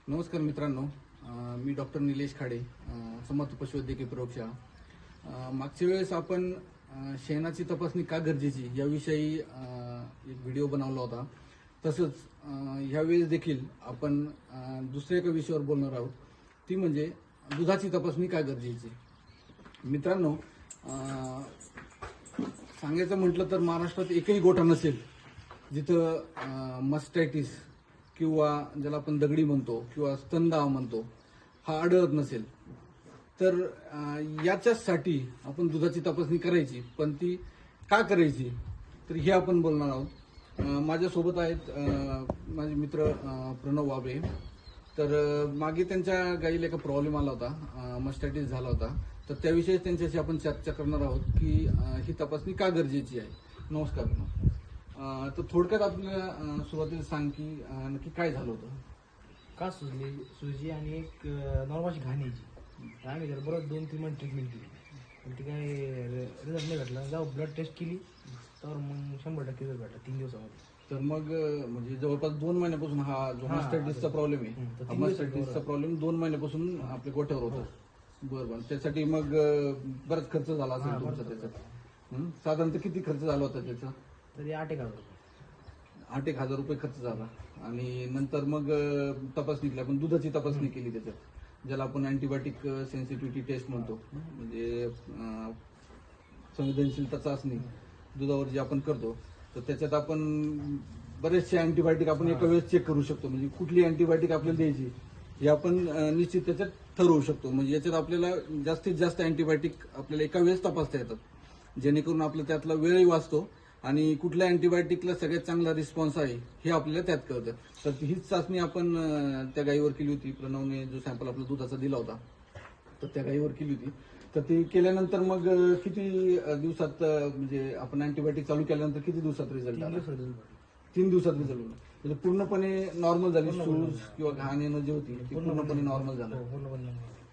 नमस्कार मित्रांनो, मी डॉक्टर निलेश खाडे, समर्थ पशुवैद्यकीय प्रयोगशाळा. मागच्या वेळेस आपण शेणाची तपासणी का गरजेची याविषयी एक व्हिडिओ बनवला होता. तसंच ह्यावेळेस देखील आपण दुसऱ्या एका विषयावर बोलणार आहोत, ती म्हणजे दुधाची तपासणी का गरजेची. मित्रांनो, सांगायचं म्हटलं तर महाराष्ट्रात एकही गोठा नसेल जिथं मस्टॅटिस किंवा ज्याला आपण दगडी म्हणतो किंवा स्तनदाह म्हणतो हा आढळत नसेल. तर याच्यासाठी आपण दुधाची तपासणी करायची, पण ती का करायची तर हे आपण बोलणार आहोत. माझ्यासोबत आहेत माझे मित्र प्रणव वाबळे. तर मागे त्यांच्या गाईला एका प्रॉब्लेम आला होता, मस्टॅटिस झाला होता. तर त्याविषयी त्यांच्याशी आपण चर्चा करणार आहोत की ही तपासणी का गरजेची आहे. नमस्कार प्रणव. तर थोडक्यात आपल्याला सुरुवातीला सांग की नक्की काय झालं होतं. का सुजी आणि एक नॉर्मलची घाण यायची. आम्ही जर बरोबर 2-3 महिने ट्रीटमेंट केली, पण ती काय रिझल्ट नाही भेटला. जाऊ ब्लड टेस्ट केली तर मग 100% रिझल्ट भेटला 3 दिवसामध्ये. तर मग म्हणजे जवळपास 2 महिन्यापासून हा जो मस्टॅटिसचा प्रॉब्लेम आहे, मस्टॅटिसचा प्रॉब्लेम 2 महिन्यापासून आपल्या गोठ्यावर होता. बरोबर. त्यासाठी मग बराच खर्च झाला असेल तुमचा त्याच्यात. साधारणतः किती खर्च झाला होता त्याचा? तरी 8,000 रुपये. 8,000 रुपये खर्च झाला. आणि नंतर मग तपासणी केली आपण, दुधाची तपासणी केली त्याच्यात, ज्याला आपण अँटीबायोटिक सेन्सिटिव्हिटी टेस्ट म्हणतो. म्हणजे संवेदनशीलता चाचणी दुधावर जी आपण करतो. तर त्याच्यात आपण बरेचसे अँटीबायोटिक आपण एका वेळेस चेक करू शकतो. म्हणजे कुठली अँटीबायोटिक आपल्याला द्यायची हे आपण निश्चित त्याच्यात ठरवू शकतो. म्हणजे याच्यात आपल्याला जास्तीत जास्त अँटीबायोटिक आपल्याला एका वेळेस तपासता येतात, जेणेकरून आपला त्यातला वेळही वाचतो आणि कुठल्या अँटीबायोटिकला सगळ्यात चांगला रिस्पॉन्स आहे हे आपल्याला त्यात कळतं. तर हीच चाचणी आपण त्या गायीवर केली होती. प्रणवने जो सॅम्पल आपला दुधाचा दिला होता तर त्या गायीवर केली होती. तर ती केल्यानंतर मग किती दिवसात, म्हणजे आपण अँटीबायोटिक चालू केल्यानंतर किती दिवसात रिझल्ट आला? 3 दिवसात रिझल्ट आला. म्हणजे पूर्णपणे नॉर्मल झाली. सूज किंवा घाण येणं जी होती ती पूर्णपणे नॉर्मल झालं.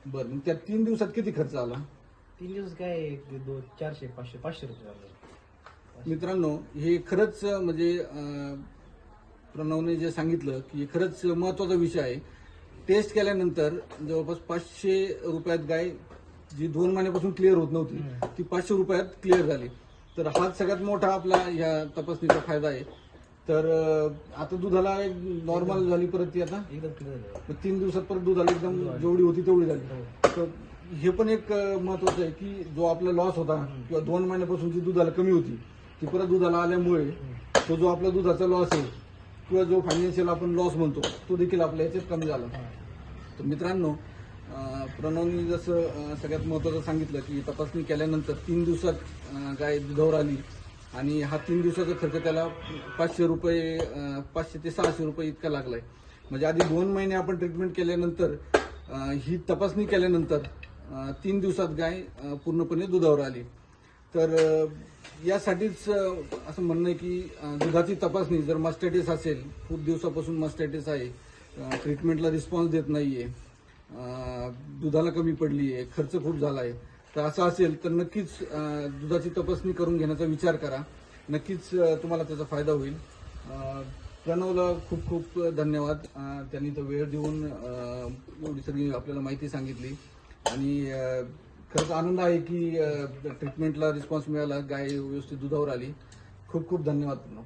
बरं. मग त्या 3 दिवसात किती खर्च आला? 3 दिवस काय 400-500 रुपये झाले. मित्रांनो, हे खरंच म्हणजे प्रणवने जे सांगितलं की खरंच महत्वाचा विषय आहे. टेस्ट केल्यानंतर जवळपास 500 रुपयात गाय जी 2 महिन्यापासून क्लिअर होत नव्हती ती 500 रुपयात क्लिअर झाली. तर हा सगळ्यात मोठा आपला ह्या तपासणीचा फायदा आहे. तर आता दुधाला नॉर्मल झाली परत ती आता एकदम क्लिअर झालं. 3 दिवसात परत दुधाला एकदम जेवढी होती तेवढी झाली. तर हे पण एक महत्वाचं आहे की जो आपला लॉस होता किंवा 2 महिन्यापासून जी दुधाला कमी होती ती परत दुधाला आल्यामुळे तो जो आपला दुधाचा लॉस आहे किंवा जो फायनान्शियल आपण लॉस म्हणतो तो देखील आपल्या याच्यात कमी झाला. तर मित्रांनो, प्रणवनी जसं सगळ्यात महत्वाचं सांगितलं की तपासणी केल्यानंतर 3 दिवसात गाय दुधावर आली आणि हा 3 दिवसाचा खर्च त्याला 500 रुपये 500 ते 600 रुपये इतका लागलाय. म्हणजे आधी 2 महिने आपण ट्रीटमेंट केल्यानंतर ही तपासणी केल्यानंतर 3 दिवसात गाय पूर्णपणे दुधावर आली. तर यासाठीच असं म्हणणं आहे की दुधाची तपासणी, जर मस्टॅटिस असेल, खूप दिवसापासून मस्टॅटिस आहे, ट्रीटमेंटला रिस्पॉन्स देत नाहीये, दुधाला कमी पडली आहे, खर्च खूप झाला आहे, तर असं असेल तर नक्कीच दुधाची तपासणी करून घेण्याचा विचार करा. नक्कीच तुम्हाला त्याचा फायदा होईल. प्रणवला खूप खूप धन्यवाद. त्यांनी तो वेळ देऊन एवढी सगळी आपल्याला माहिती सांगितली आणि खरंच आनंद आहे की ट्रीटमेंटला रिस्पॉन्स मिळाला, गाय व्यवस्थित दुधावर आली. खूप खूप धन्यवाद प्रणव.